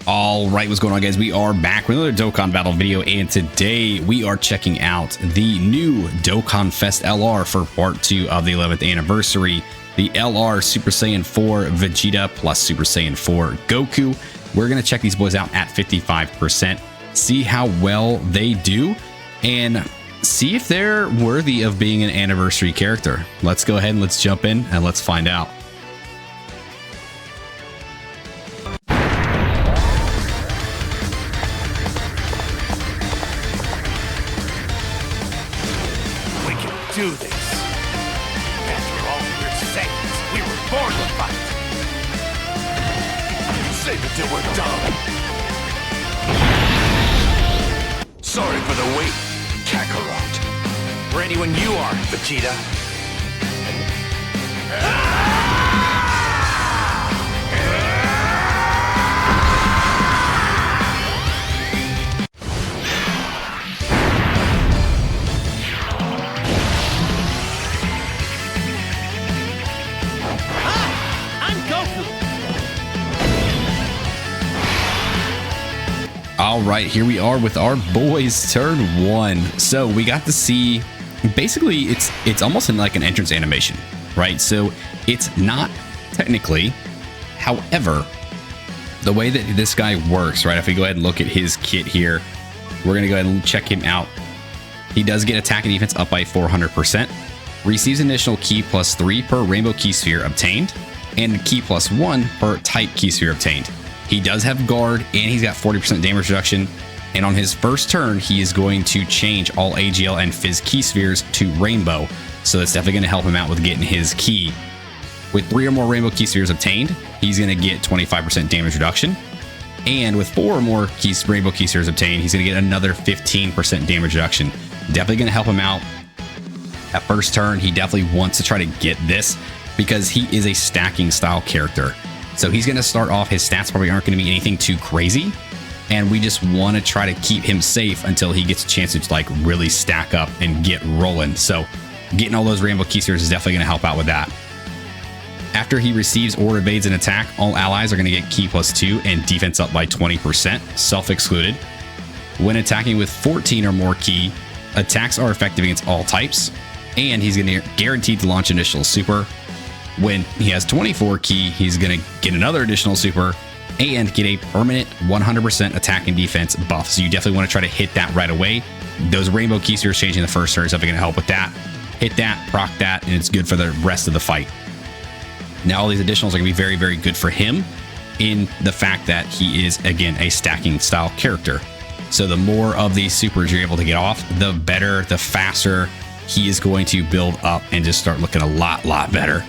All right, what's going on, guys? We are back with another Dokkan battle video, and today we are checking out the new Dokkanfest LR for part 2 of the 11th anniversary, the LR Super Saiyan 4 Vegeta plus Super Saiyan 4 Goku. We're going to check these boys out at 55%, see how well they do, and see if they're worthy of being an anniversary character. Let's go ahead and let's jump in and let's find out. Do this. After all, we're Saiyans. We were born to fight. Save it till we're done. Sorry for the wait, Kakarot. Ready when you are, Vegeta. All right, here we are with our boys turn 1. So we got to see, basically it's almost in like an entrance animation, right? So it's not technically, however, the way that this guy works, right? If we go ahead and look at his kit here, we're gonna go ahead and check him out. He does get attack and defense up by 400%, receives initial ki +3 per rainbow ki sphere obtained, and ki +1 per type ki sphere obtained. He does have guard, and he's got 40% damage reduction. And on his first turn, he is going to change all AGL and Fizz key spheres to rainbow. So that's definitely going to help him out with getting his key. With 3 or more rainbow key spheres obtained, he's going to get 25% damage reduction. And with 4 or more rainbow key spheres obtained, he's going to get another 15% damage reduction. Definitely going to help him out. At first turn, he definitely wants to try to get this because he is a stacking style character. So he's going to start off, his stats probably aren't going to be anything too crazy. And we just want to try to keep him safe until he gets a chance to like really stack up and get rolling. So getting all those rainbow key spheres is definitely going to help out with that. After he receives or evades an attack, all allies are going to get ki +2 and defense up by 20%, self-excluded. When attacking with 14 or more ki, attacks are effective against all types. And he's going to guaranteed to launch initial super. When he has 24 ki, he's going to get another additional super and get a permanent 100% attack and defense buff. So you definitely want to try to hit that right away. Those rainbow key spheres changing the first turn is definitely going to help with that. Hit that, proc that, and it's good for the rest of the fight. Now all these additionals are going to be very, very good for him in the fact that he is, again, a stacking style character. So the more of these supers you're able to get off, the better, the faster he is going to build up and just start looking a lot better.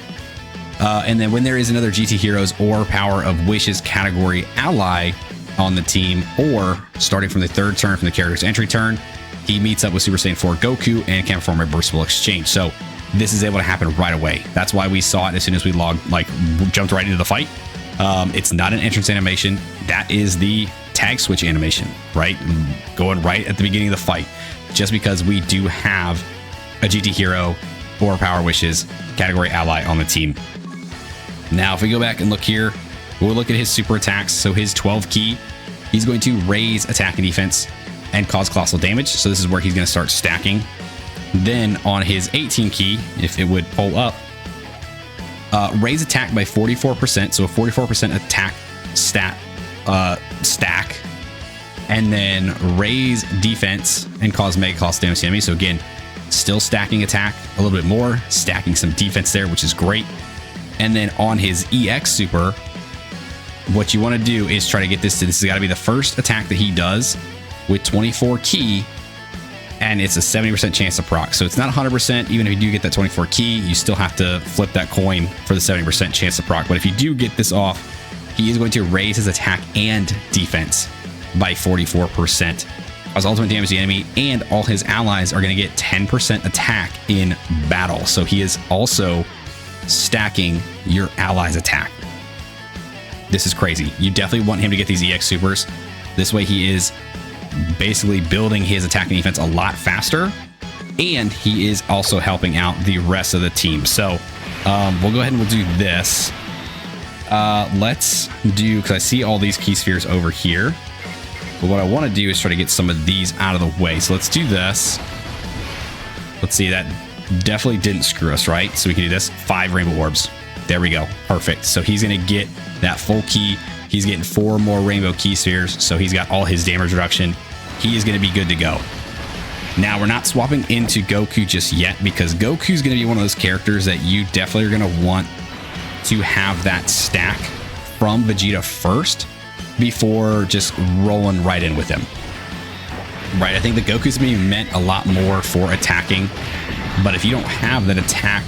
And then when there is another GT Heroes or Power of Wishes category ally on the team, or starting from the 3rd turn from the character's entry turn, he meets up with Super Saiyan 4 Goku and can perform a reversible exchange. So this is able to happen right away. That's why we saw it as soon as we jumped right into the fight. It's not an entrance animation. That is the tag switch animation, right? Going right at the beginning of the fight, just because we do have a GT Hero or Power Wishes category ally on the team. Now, if we go back and look here, we'll look at his super attacks. So his 12 ki, he's going to raise attack and defense and cause colossal damage. So this is where he's going to start stacking. Then on his 18 ki, if it would pull up, raise attack by 44%. So a 44% attack stack. And then raise defense and cause mega colossal damage to the enemy. So again, still stacking attack a little bit more, stacking some defense there, which is great. And then on his EX super, what you want to do is try to get this has got to be the first attack that he does with 24 ki, and it's a 70% chance to proc. So it's not 100%. Even if you do get that 24 ki, you still have to flip that coin for the 70% chance to proc. But if you do get this off, he is going to raise his attack and defense by 44%. Cause ultimate damage to the enemy, and all his allies are going to get 10% attack in battle. So he is also stacking your allies' attack. This is crazy. You definitely want him to get these EX supers. This way he is basically building his attack and defense a lot faster, and he is also helping out the rest of the team. So we'll go ahead and we'll do this. Let's do, because I see all these key spheres over here. But what I want to do is try to get some of these out of the way. So let's do this. Let's see, that definitely didn't screw us, right? So we can do this. 5 rainbow orbs. There we go. Perfect. So he's going to get that full key. He's getting 4 more rainbow key spheres. So he's got all his damage reduction. He is going to be good to go. Now, we're not swapping into Goku just yet because Goku's going to be one of those characters that you definitely are going to want to have that stack from Vegeta first before just rolling right in with him. Right, I think the Goku's going to be meant a lot more for attacking, but if you don't have that attack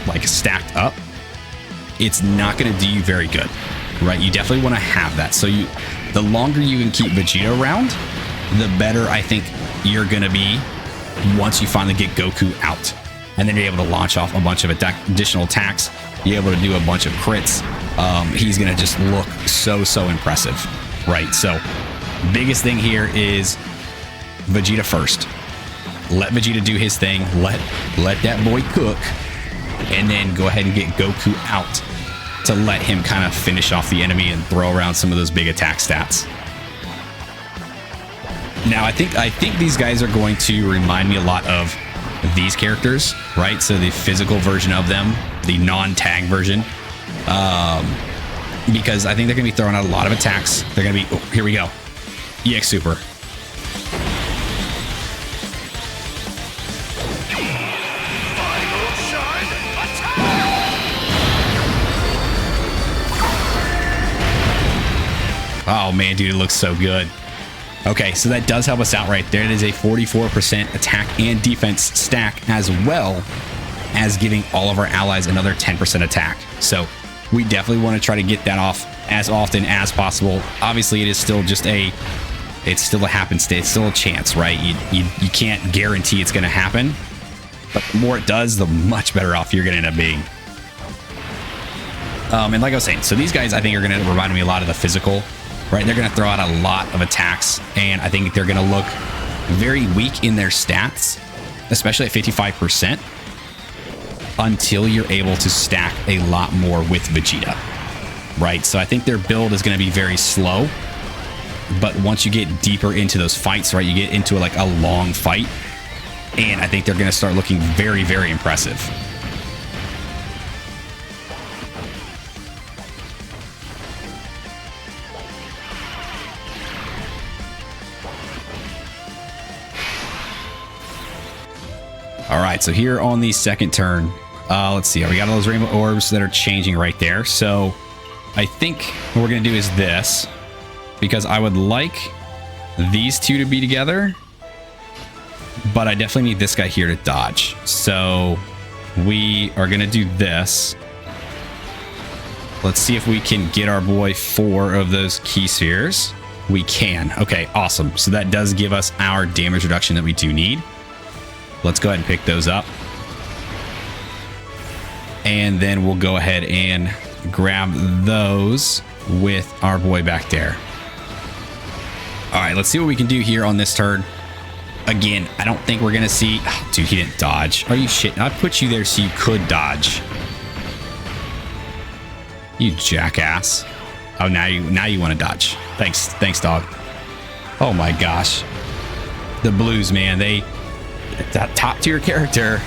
like stacked up, it's not going to do you very good, right? You definitely want to have that. So the longer you can keep Vegeta around, the better I think you're going to be once you finally get Goku out. And then you're able to launch off a bunch of additional attacks. You're able to do a bunch of crits. He's going to just look so impressive, right? So biggest thing here is Vegeta first. Let Vegeta do his thing. Let that boy cook. And then go ahead and get Goku out to let him kind of finish off the enemy and throw around some of those big attack stats. Now, I think these guys are going to remind me a lot of these characters, right? So the physical version of them, the non-tag version, because I think they're going to be throwing out a lot of attacks. They're going to be, oh, here we go, EX Super. Oh man, dude, it looks so good. Okay, so that does help us out right there. It is a 44% attack and defense stack, as well as giving all of our allies another 10% attack. So we definitely want to try to get that off as often as possible. Obviously, it is still just it's still a happenstance, it's still a chance, right? You can't guarantee it's going to happen, but the more it does, the much better off you're going to end up being. And like I was saying, so these guys I think are going to remind me a lot of the physical. Right, they're going to throw out a lot of attacks, and I think they're going to look very weak in their stats, especially at 55%, until you're able to stack a lot more with Vegeta. Right, so I think their build is going to be very slow, but once you get deeper into those fights, right, you get into like a long fight, and I think they're going to start looking very impressive. All right, so here on the second turn, let's see. We got all those rainbow orbs that are changing right there. So I think what we're going to do is this, because I would like these two to be together, but I definitely need this guy here to dodge. So we are going to do this. Let's see if we can get our boy 4 of those key spheres. We can. Okay, awesome. So that does give us our damage reduction that we do need. Let's go ahead and pick those up. And then we'll go ahead and grab those with our boy back there. All right, let's see what we can do here on this turn. Again, I don't think we're going to see... Oh, dude, he didn't dodge. Are you shitting? I put you there so you could dodge. You jackass. Oh, now you want to dodge. Thanks, dog. Oh my gosh. The Blues, man, that top tier character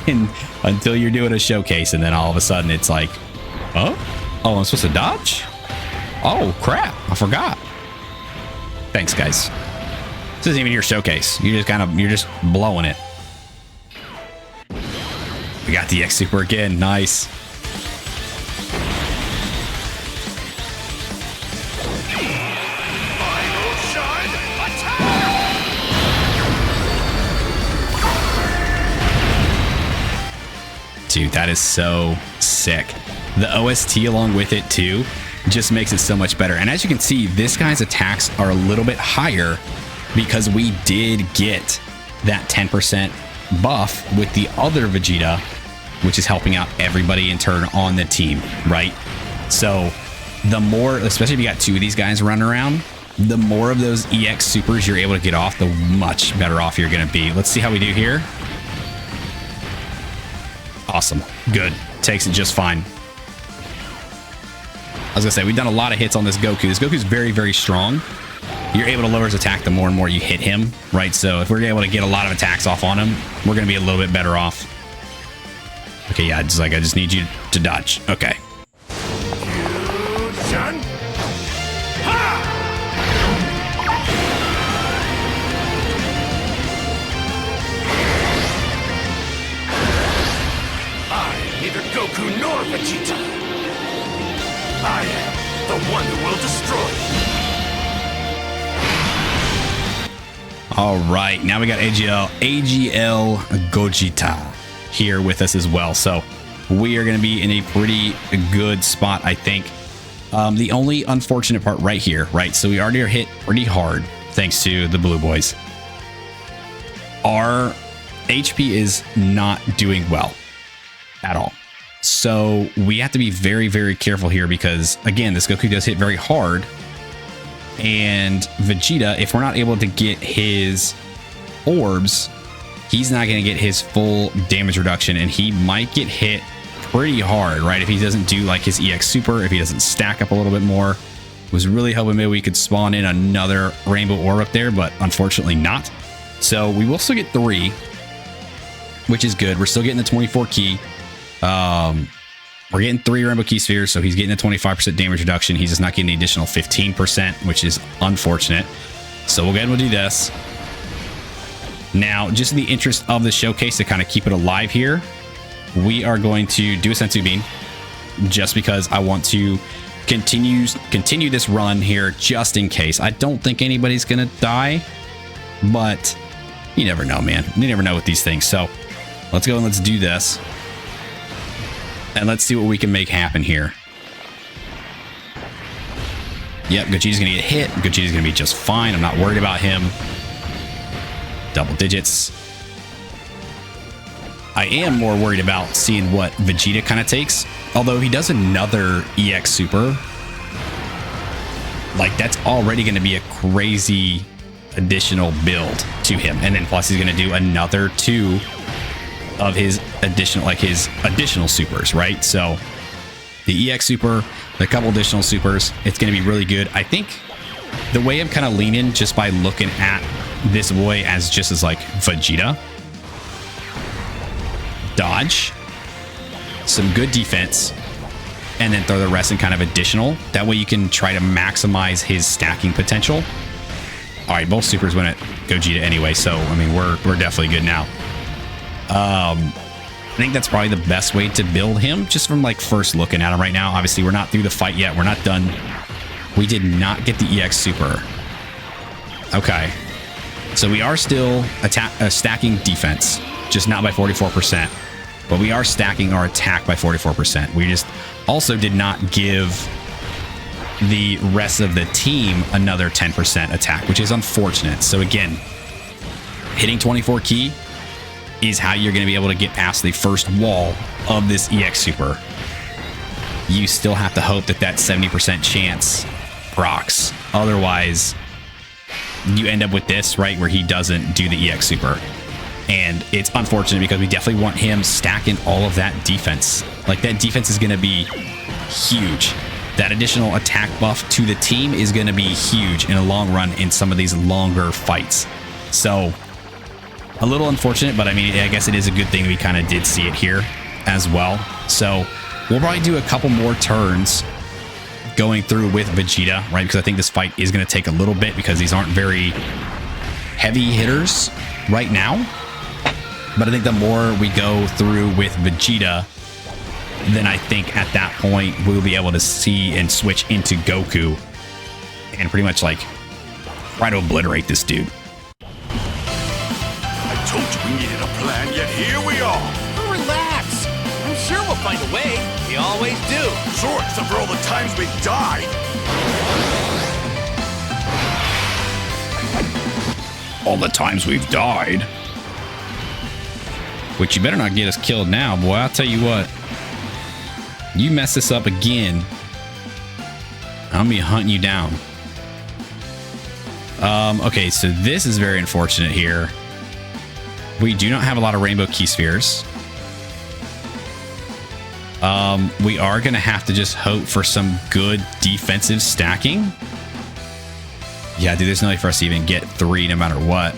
and until you're doing a showcase, and then all of a sudden it's like, oh, I'm supposed to dodge? Oh crap, I forgot. Thanks, guys. This isn't even your showcase. You're just blowing it. We got the X Super again. Nice. Dude, that is so sick. The OST along with it too just makes it so much better. And as you can see, this guy's attacks are a little bit higher because we did get that 10% buff with the other Vegeta, which is helping out everybody in turn on the team, right? So the more, especially if you got 2 of these guys running around, the more of those EX supers you're able to get off, the much better off you're going to be. Let's see how we do here. Awesome. Good. Takes it just fine. I was gonna say, we've done a lot of hits on this Goku. This Goku's very, very strong. You're able to lower his attack the more and more you hit him, right? So if we're able to get a lot of attacks off on him, we're gonna be a little bit better off. Okay, yeah, it's like I just need you to dodge. Okay. Fusion. I'm neither Goku nor Vegeta. I am the one who will destroy you. All right, now we got AGL Gogeta here with us as well. So we are going to be in a pretty good spot, I think. The only unfortunate part right here, right? So we already are hit pretty hard thanks to the blue boys. Our HP is not doing well at all. So we have to be very, very careful here because, again, this Goku does hit very hard. And Vegeta, if we're not able to get his orbs, he's not going to get his full damage reduction, and he might get hit pretty hard, right? If he doesn't do like his EX Super, if he doesn't stack up a little bit more. Was really hoping maybe we could spawn in another rainbow orb up there, but unfortunately not. So we will still get 3, which is good. We're still getting the 24 key. We're getting 3 rainbow key spheres, so he's getting a 25% damage reduction. He's just not getting the additional 15%, which is unfortunate. So we'll go ahead and we'll do this. Now, just in the interest of the showcase, to kind of keep it alive here, we are going to do a Senzu Bean, just because I want to continue this run here, just in case. I don't think anybody's gonna die, but you never know, man. You never know with these things. So let's go and let's do this. And let's see what we can make happen here. Yep, Gogeta's going to get hit. Gogeta's going to be just fine. I'm not worried about him. Double digits. I am more worried about seeing what Vegeta kind of takes. Although he does another EX Super. Like, that's already going to be a crazy additional build to him. And then plus he's going to do another 2 of his additional supers, right? So the EX Super, the couple additional supers, it's going to be really good. I think the way I'm kind of leaning, just by looking at this boy as just as like Vegeta, dodge, some good defense, and then throw the rest in kind of additional. That way you can try to maximize his stacking potential. All right, both supers went at Gogeta anyway, so I mean we're definitely good now. I think that's probably the best way to build him, just from like first looking at him right now. Obviously, we're not through the fight yet. We're not done. We did not get the EX Super. Okay. So we are still stacking defense, just not by 44%. But we are stacking our attack by 44%. We just also did not give the rest of the team another 10% attack, which is unfortunate. So again, hitting 24 key is how you're going to be able to get past the first wall of this EX Super. You still have to hope that that 70% chance procs. Otherwise, you end up with this, right, where he doesn't do the EX Super. And it's unfortunate because we definitely want him stacking all of that defense. Like, that defense is going to be huge. That additional attack buff to the team is going to be huge in the long run in some of these longer fights. So a little unfortunate, but I mean, I guess it is a good thing we kind of did see it here as well. So we'll probably do a couple more turns going through with Vegeta, right? Because I think this fight is going to take a little bit because these aren't very heavy hitters right now. But I think the more we go through with Vegeta, then I think at that point we'll be able to see and switch into Goku and pretty much like try to obliterate this dude. I told you we needed a plan, yet here we are. Oh, relax. I'm sure we'll find a way. We always do. Sure, except for all the times we died. All the times we've died. Which you better not get us killed now, boy. I'll tell you what. You mess this up again, I'm gonna be hunting you down. Okay, so this is very unfortunate here. We do not have a lot of rainbow key spheres. We are going to have to just hope for some good defensive stacking. Yeah, dude, there's no way for us to even get 3 no matter what.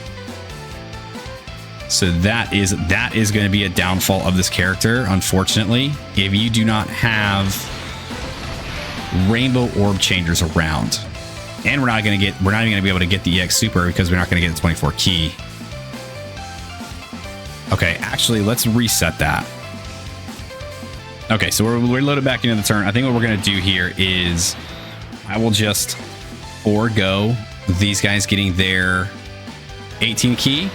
So that is going to be a downfall of this character, unfortunately. If you do not have rainbow orb changers around. And we're not even going to be able to get the EX Super because we're not going to get the 24 key. Okay, actually, let's reset that. Okay, so we're loaded back into the turn. I think what we're going to do here is I will just forego these guys getting their 18 key.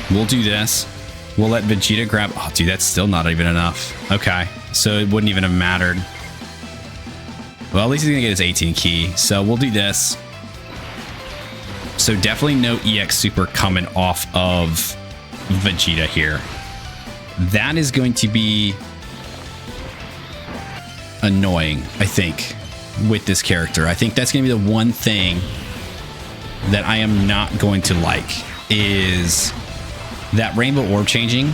We'll do this. We'll let Vegeta grab... Oh, dude, that's still not even enough. Okay, so it wouldn't even have mattered. Well, at least he's going to get his 18 key. So we'll do this. So definitely no EX Super coming off of Vegeta here. That is going to be annoying, I think, with this character. I think that's going to be the one thing that I am not going to like is that rainbow orb changing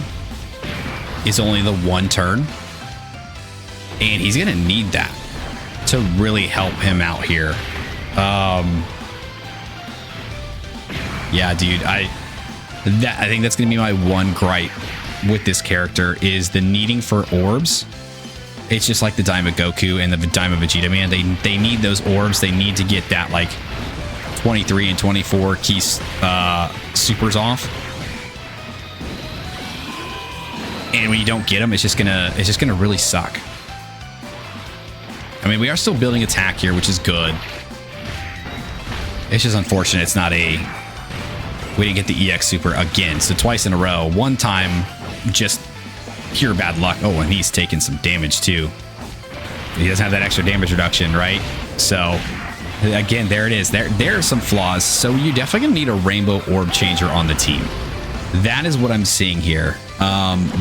is only the 1 turn. And he's going to need that to really help him out here. Yeah, dude, I think that's gonna be my one gripe with this character is the needing for orbs. It's just like the Diamond Goku and the Diamond Vegeta, man. They need those orbs. They need to get that like 23 and 24 key supers off. And when you don't get them, it's just gonna really suck. I mean, we are still building attack here, which is good. It's just unfortunate it's not we didn't get the EX Super again. So twice in a row. One time, just pure bad luck. Oh, and he's taking some damage too. He doesn't have that extra damage reduction, right? So, again, there it is. There are some flaws. So you definitely gonna need a rainbow orb changer on the team. That is what I'm seeing here.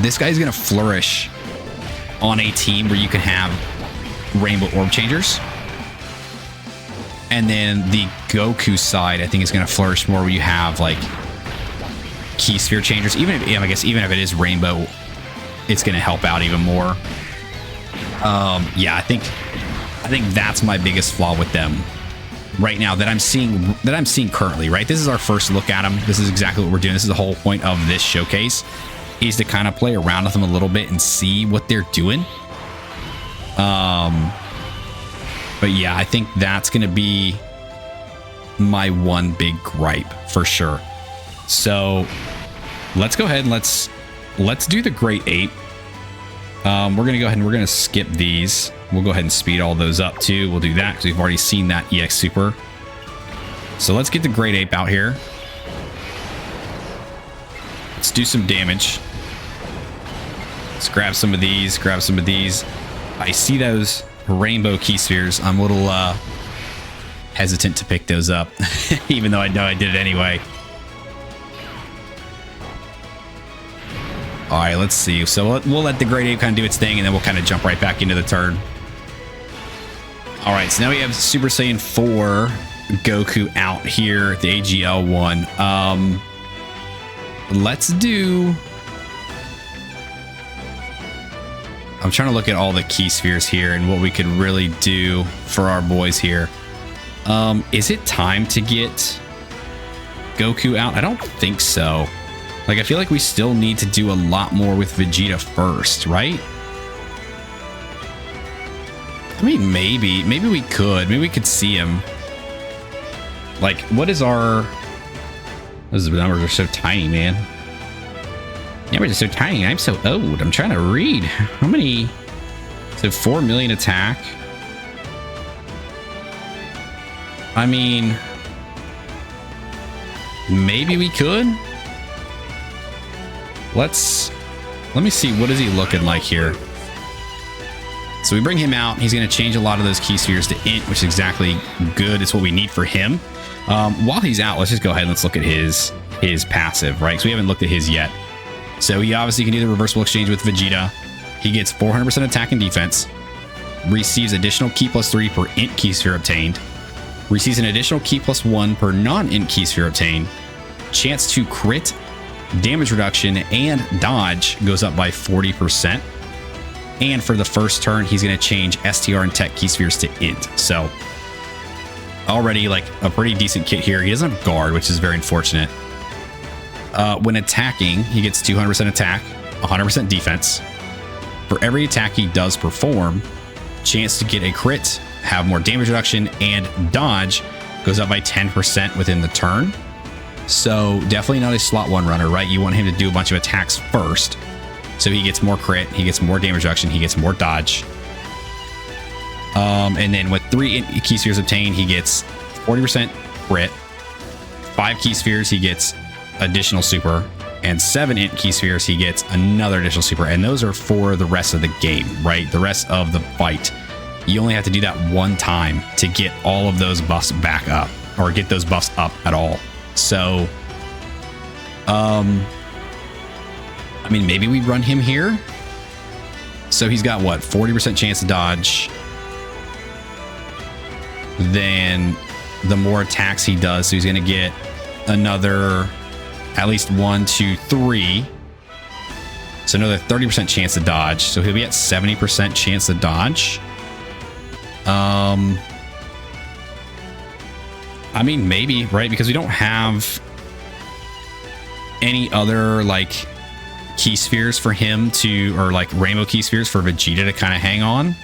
This guy's gonna flourish on a team where you can have rainbow orb changers, and then the Goku side I think is going to flourish more where you have like key sphere changers. Even if I guess even if it is rainbow, it's going to help out even more. Yeah, I think that's my biggest flaw with them right now that I'm seeing currently. Right, this is our first look at them. This is exactly what we're doing. This is the whole point of this showcase, is to kind of play around with them a little bit and see what they're doing. But yeah, I think that's going to be my one big gripe for sure. So let's go ahead and let's do the Great Ape. We're going to go ahead and we're going to skip these. We'll go ahead and speed all those up too. We'll do that because we've already seen that EX Super. So let's get the Great Ape out here. Let's do some damage. Let's grab some of these, grab some of these. I see those rainbow key spheres. I'm a little hesitant to pick those up, even though I know I did it anyway. All right, let's see. So we'll let the Great Ape kind of do its thing, and then we'll kind of jump right back into the turn. All right, so now we have Super Saiyan 4 Goku out here, the AGL one. Let's do... I'm trying to look at all the key spheres here and what we could really do for our boys here. Is it time to get Goku out? I don't think so. Like, I feel like we still need to do a lot more with Vegeta first, right? I mean, maybe we could. Maybe we could see him. Like, what is our... Those numbers are so tiny, man. Numbers are so tiny. I'm so old. I'm trying to read. How many? So 4 million attack. I mean, maybe we could. Let me see. What is he looking like here? So we bring him out. He's going to change a lot of those key spheres to int, which is exactly good. It's what we need for him. While he's out, let's just go ahead and let's look at his passive, right? So we haven't looked at his yet. So he obviously can do the reversible exchange with Vegeta. He gets 400% attack and defense. Receives additional key +3 per int key sphere obtained. Receives an additional key +1 per non-int key sphere obtained. Chance to crit, damage reduction, and dodge goes up by 40%. And for the first turn, he's going to change STR and Tech Key Spheres to Int. So already like a pretty decent kit here. He doesn't have guard, which is very unfortunate. When attacking, he gets 200% attack, 100% defense. For every attack he does perform, chance to get a crit, have more damage reduction, and dodge goes up by 10% within the turn. So definitely not a slot 1 runner, right? You want him to do a bunch of attacks first. So he gets more crit, he gets more damage reduction, he gets more dodge. And then with 3 key spheres obtained, he gets 40% crit. 5 key spheres, he gets additional super. And 7 int key spheres, he gets another additional super. And those are for the rest of the game, right? The rest of the fight. You only have to do that one time to get all of those buffs back up, or get those buffs up at all. So, I mean, maybe we run him here. So he's got what, 40% chance to dodge. Then the more attacks he does, so he's going to get another at least 1, 2, 3. So another 30% chance to dodge. So he'll be at 70% chance to dodge. I mean, maybe, right? Because we don't have any other like key spheres for him to, or like rainbow key spheres for Vegeta to kind of hang on.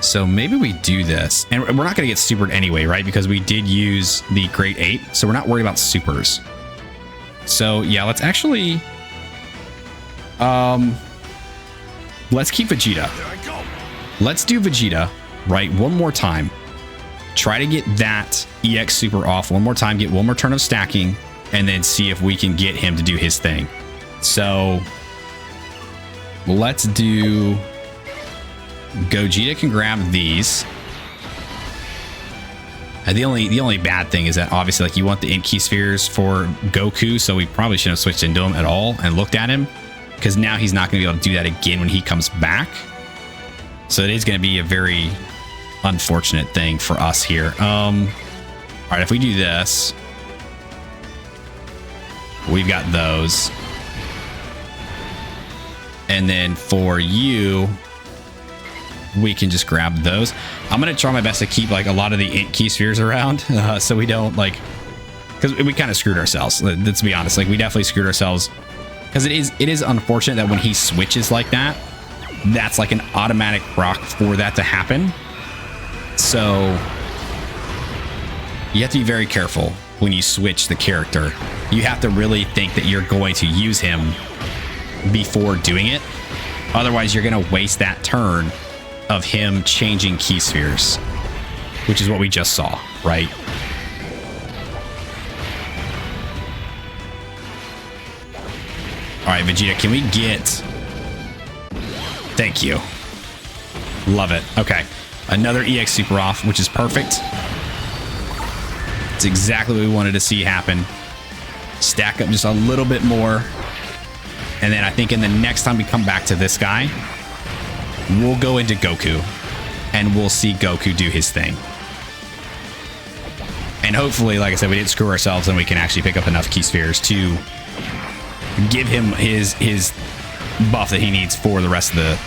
So maybe we do this, and we're not going to get supered anyway, right? Because we did use the Great 8, so we're not worried about supers. So yeah, let's actually, let's keep Vegeta. Let's do Vegeta, right? One more time. Try to get that EX super off one more time, get one more turn of stacking, and then see if we can get him to do his thing. So let's do Gogeta can grab these. And the only bad thing is that obviously like you want the int key spheres for Goku, so we probably shouldn't have switched into him at all and looked at him, because now he's not going to be able to do that again when he comes back. So it is going to be a very unfortunate thing for us here. All right, if we do this, we've got those. And then for you, we can just grab those. I'm going to try my best to keep like a lot of the int key spheres around, so we don't like, because we kind of screwed ourselves. Let's be honest. Like we definitely screwed ourselves, because it is unfortunate that when he switches like that, that's like an automatic proc for that to happen. So you have to be very careful when you switch the character. You have to really think that you're going to use him before doing it. Otherwise, you're going to waste that turn of him changing key spheres, which is what we just saw, right? All right, Vegeta, can we get... Thank you. Love it. Okay. Another EX super off, which is perfect. It's exactly what we wanted to see happen. Stack up just a little bit more. And then I think in the next time we come back to this guy, we'll go into Goku and we'll see Goku do his thing. And hopefully, like I said, we didn't screw ourselves and we can actually pick up enough key spheres to give him his buff that he needs for the rest of the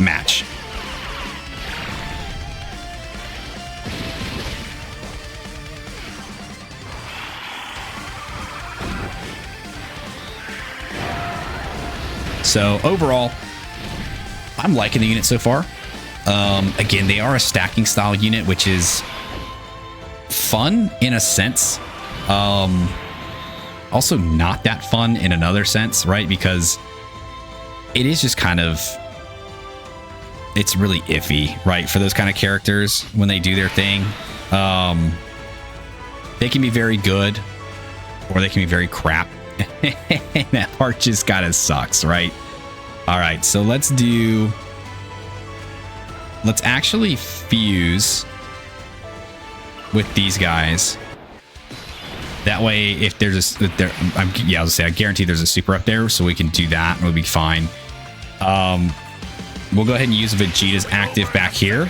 match. So overall, I'm liking the unit so far. Again, they are a stacking style unit, which is fun in a sense. Also not that fun in another sense, right? Because it is just kind of, it's really iffy, right? For those kind of characters when they do their thing. They can be very good or they can be very crap. That part just kind of sucks, right? All right, so let's actually fuse with these guys. That way, if there's a, I was say I guarantee there's a super up there, so we can do that and we'll be fine. We'll go ahead and use Vegeta's active back here.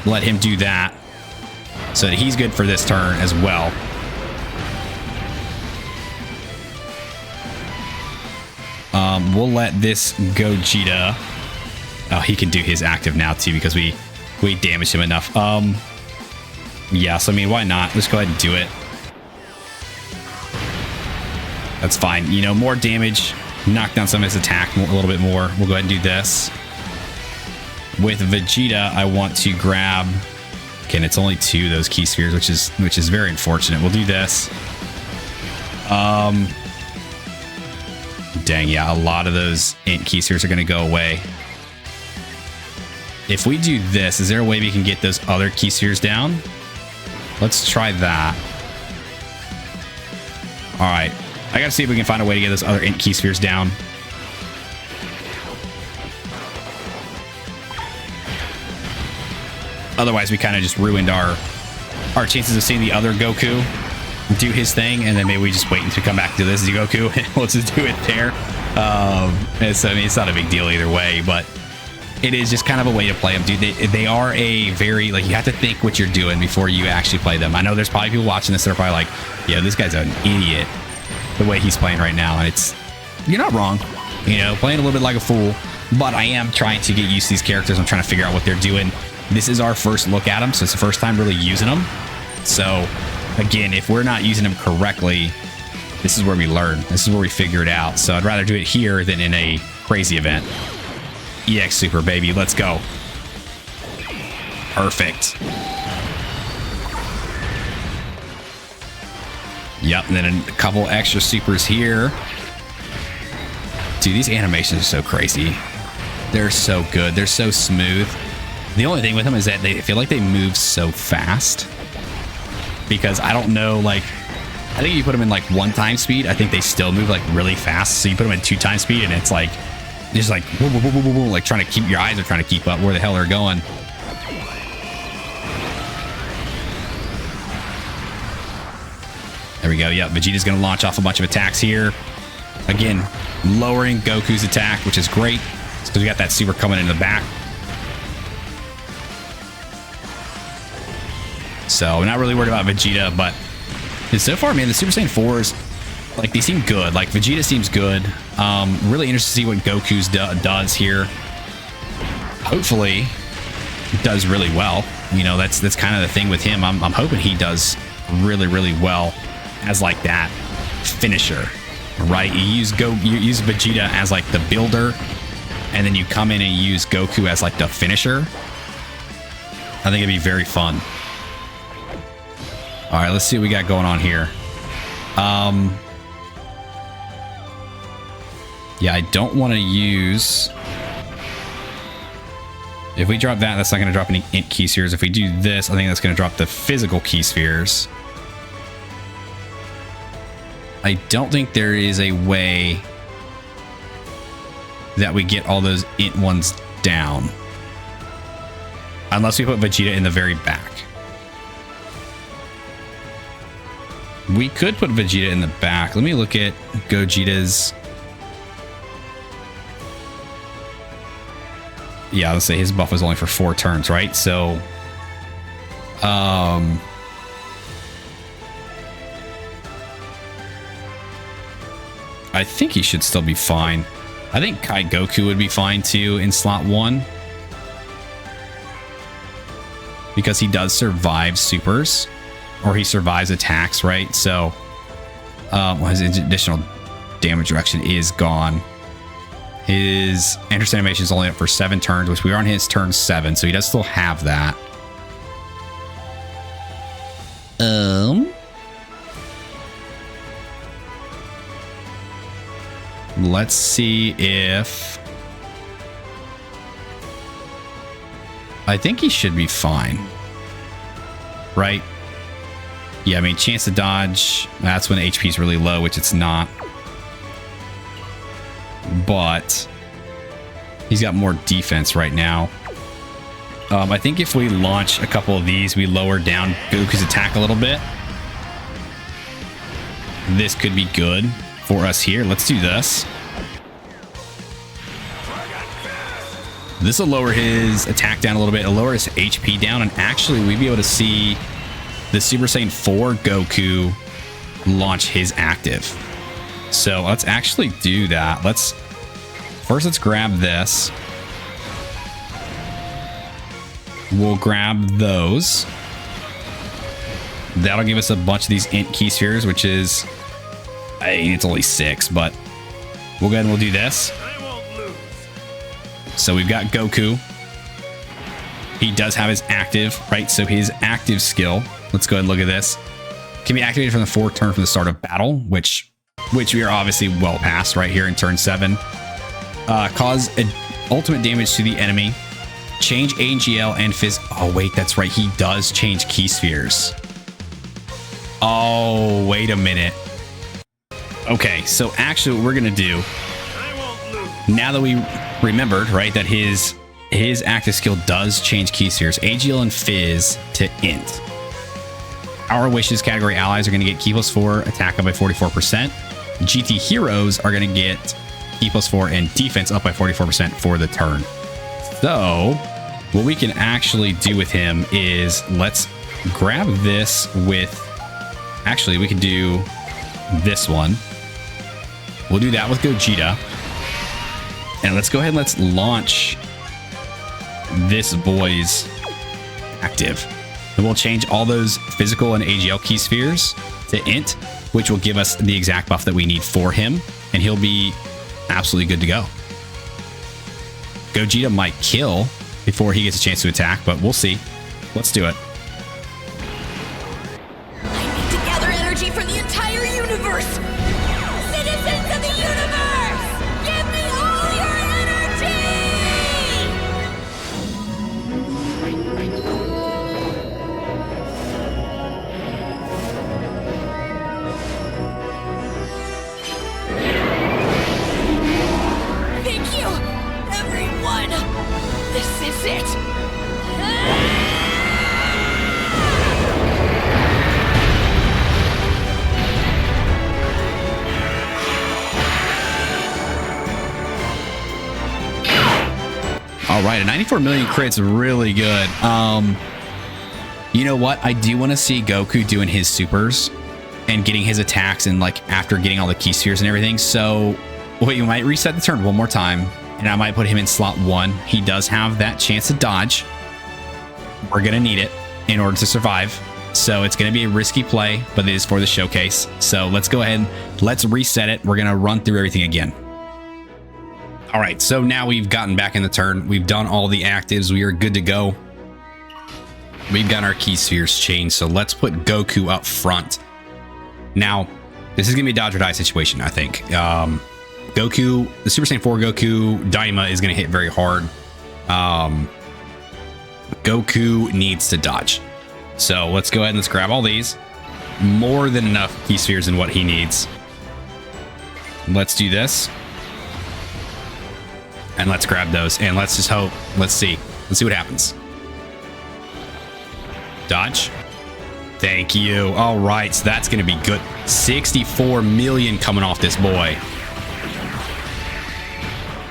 Let him do that so that he's good for this turn as well. We'll let this Gogeta. Oh, he can do his active now too because we damaged him enough. Yeah, so I mean, why not? Let's go ahead and do it. That's fine. You know, more damage, knock down some of his attack a little bit more. We'll go ahead and do this. With Vegeta, I want to grab. Again, it's only 2 of those key spheres, which is very unfortunate. We'll do this. Dang, yeah, a lot of those int key spheres are going to go away. If we do this, is there a way we can get those other key spheres down? Let's try that. All right. I got to see if we can find a way to get those other int key spheres down. Otherwise, we kind of just ruined our chances of seeing the other Goku do his thing, and then maybe we just wait until we come back to this Goku and we'll just do it there. So, I mean, it's not a big deal either way, but it is just kind of a way to play them, dude. They are a very, like, you have to think what you're doing before you actually play them. I know there's probably people watching this that are probably like, yeah, this guy's an idiot the way he's playing right now. And you're not wrong, you know, playing a little bit like a fool, but I am trying to get used to these characters. I'm trying to figure out what they're doing. This is our first look at them, so it's the first time really using them. So again, if we're not using them correctly, this is where we learn. This is where we figure it out. So I'd rather do it here than in a crazy event. EX Super, baby. Let's go. Perfect. Yep, and then a couple extra supers here. Dude, these animations are so crazy. They're so good. They're so smooth. The only thing with them is that they feel like they move so fast. Because I don't know, like, I think if you put them in like 1 time speed, I think they still move like really fast. So you put them in 2 time speed and it's like, just like, whoa, whoa, whoa, whoa, whoa, like trying to keep, your eyes are trying to keep up where the hell they're going. There we go. Yep, Vegeta's going to launch off a bunch of attacks here. Again, lowering Goku's attack, which is great. Because we got that super coming in the back. So I'm not really worried about Vegeta, but so far, man, the Super Saiyan 4s, like, they seem good. Like, Vegeta seems good. Really interested to see what Goku's does here. Hopefully, does really well. You know, that's kind of the thing with him. I'm hoping he does really, really well as like that finisher, right? You use Vegeta as like the builder, and then you come in and use Goku as like the finisher. I think it'd be very fun. All right, let's see what we got going on here. Yeah, I don't want to use... If we drop that, that's not going to drop any int key spheres. If we do this, I think that's going to drop the physical key spheres. I don't think there is a way that we get all those int ones down. Unless we put Vegeta in the very back. We could put Vegeta in the back. Let me look at Gogeta's... Yeah, let's say his buff is only for 4 turns, right? So, I think he should still be fine. I think Kai Goku would be fine too in slot 1. Because he does survive supers. Or he survives attacks, right? So, his additional damage reduction is gone. His entrance animation is only up for 7 turns, which we are on his turn 7, so he does still have that. Let's see if... I think he should be fine. Right? Yeah, I mean, chance to dodge, that's when HP is really low, which it's not. But he's got more defense right now. I think if we launch a couple of these, we lower down Goku's attack a little bit. This could be good for us here. Let's do this. This will lower his attack down a little bit. It'll lower his HP down, and actually we'd be able to see the Super Saiyan 4 Goku launch his active. So let's actually do that. Let's first let's grab this. We'll grab those. That'll give us a bunch of these int key spheres, which is, I mean, it's only 6, but we'll go ahead and we'll do this. I won't lose. So we've got Goku. He does have his active, right? So his active skill, let's go ahead and look at this, can be activated from the 4th turn from the start of battle, which we are obviously well past right here in turn 7. Cause ultimate damage to the enemy. Change AGL and Fizz. Oh, wait, that's right. He does change key spheres. Oh, wait a minute. Okay, so actually what we're going to do, I won't lose. now that we remembered, right, that his active skill does change key spheres, AGL and Fizz to int. Our Wishes category allies are going to get key +4, attack up by 44%. GT heroes are going to get key +4 and defense up by 44% for the turn. So what we can actually do with him is let's grab this with, actually we can do this one. We'll do that with Gogeta. And let's go ahead and let's launch this boy's active. And we'll change all those physical and AGL key spheres to int, which will give us the exact buff that we need for him. And he'll be absolutely good to go. Gogeta might kill before he gets a chance to attack, but we'll see. Let's do it. I need to gather energy from the entire universe! Citizens of the universe! Give me all your energy! Thank you, everyone! This is it! All right, a 94 million crit's really good. You know what? I do want to see Goku doing his supers and getting his attacks and like after getting all the key spheres and everything. So we might reset the turn one more time and I might put him in slot 1. He does have that chance to dodge. We're going to need it in order to survive. So it's going to be a risky play, but it is for the showcase. So let's go ahead and let's reset it. We're going to run through everything again. All right, so now we've gotten back in the turn. We've done all the actives. We are good to go. We've got our key spheres changed. So let's put Goku up front. Now, this is going to be a dodge or die situation, I think. Goku, the Super Saiyan 4 Goku Daima is going to hit very hard. Goku needs to dodge. So let's go ahead and let's grab all these. More than enough key spheres in what he needs. Let's do this. And let's grab those. And let's just hope. Let's see. Let's see what happens. Dodge. Thank you. All right. So that's going to be good. 64 million coming off this boy.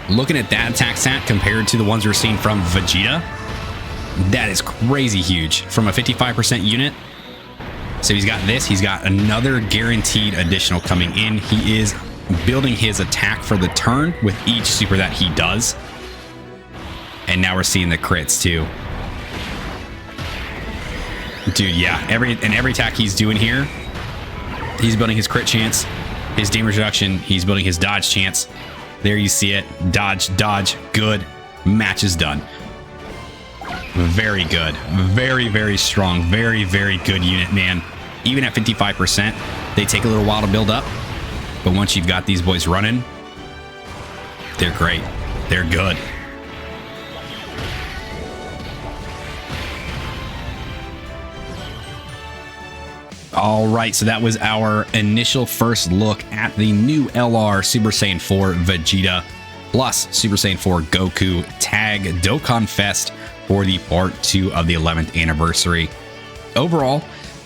Looking at that attack stat compared to the ones we're seeing from Vegeta, that is crazy huge from a 55% unit. So he's got this. He's got another guaranteed additional coming in. He is building his attack for the turn with each super that he does. And now we're seeing the crits too. Dude, yeah. Every attack he's doing here, he's building his crit chance, his damage reduction. He's building his dodge chance. There you see it. Dodge, dodge. Good. Match is done. Very good. Very, very strong. Very, very good unit, man. Even at 55%, they take a little while to build up. But once you've got these boys running, they're great. They're good. All right, so that was our initial first look at the new LR Super Saiyan 4 Vegeta plus Super Saiyan 4 Goku tag Dokkanfest for the part 2 of the 11th anniversary. Overall,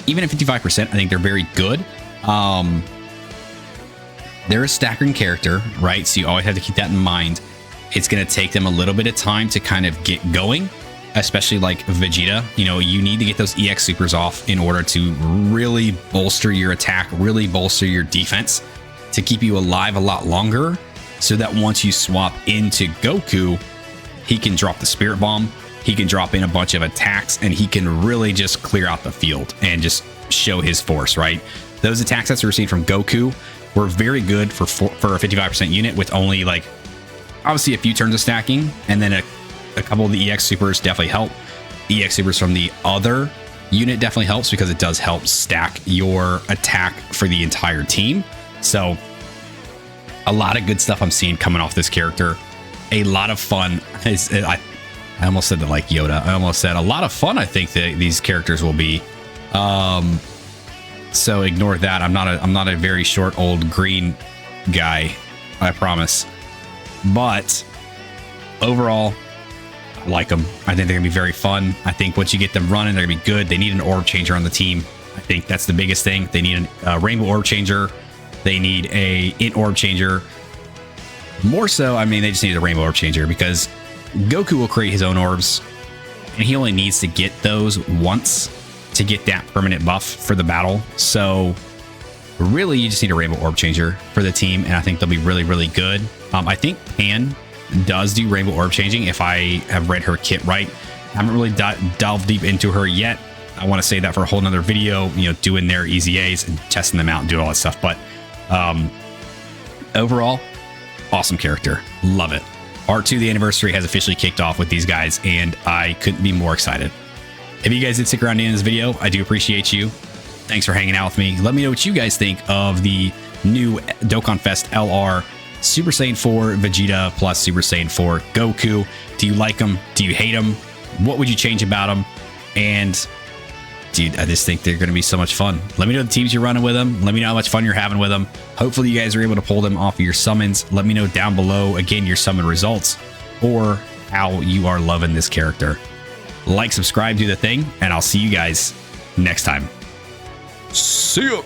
even at 55%, I think they're very good. They're a staggering character, right? So you always have to keep that in mind. It's going to take them a little bit of time to kind of get going, especially like Vegeta. You know, you need to get those EX supers off in order to really bolster your attack, really bolster your defense to keep you alive a lot longer. so that once you swap into Goku, he can drop the Spirit Bomb, he can drop in a bunch of attacks, and he can really just clear out the field and just show his force, right? Those attack sets we were seeing from Goku were very good for a 55% unit with only like obviously a few turns of stacking, and then a couple of the EX supers definitely help. EX supers from the other unit definitely helps because it does help stack your attack for the entire team. So a lot of good stuff I'm seeing coming off this character. A lot of fun. I almost said that like Yoda. I almost said a lot of fun. I think that these characters will be. So ignore that. I'm not a very short old green guy, I promise. But overall, I like them. I think they're gonna be very fun. I think once you get them running, they're gonna be good. They need an orb changer on the team. I think that's the biggest thing. They need a rainbow orb changer. They need a int orb changer. More so, I mean, they just need a rainbow orb changer because Goku will create his own orbs, and he only needs to get those once to get that permanent buff for the battle. So really, you just need a rainbow orb changer for the team, and I think they'll be really, really good. I think Pan does do rainbow orb changing if I have read her kit right. I haven't really delved deep into her yet. I want to say that for a whole nother video, you know, doing their EZAs and testing them out and doing all that stuff. But overall, awesome character. Love it. Part 2 of the anniversary has officially kicked off with these guys, and I couldn't be more excited. If you guys did stick around to the end of this video, I do appreciate you. Thanks for hanging out with me. Let me know what you guys think of the new Dokkanfest LR Super Saiyan 4 Vegeta plus Super Saiyan 4 Goku. Do you like them? Do you hate them? What would you change about them? And dude, I just think they're going to be so much fun. Let me know the teams you're running with them. Let me know how much fun you're having with them. Hopefully you guys are able to pull them off of your summons. Let me know down below, again, your summon results or how you are loving this character. Like, subscribe, do the thing, and I'll see you guys next time. See ya!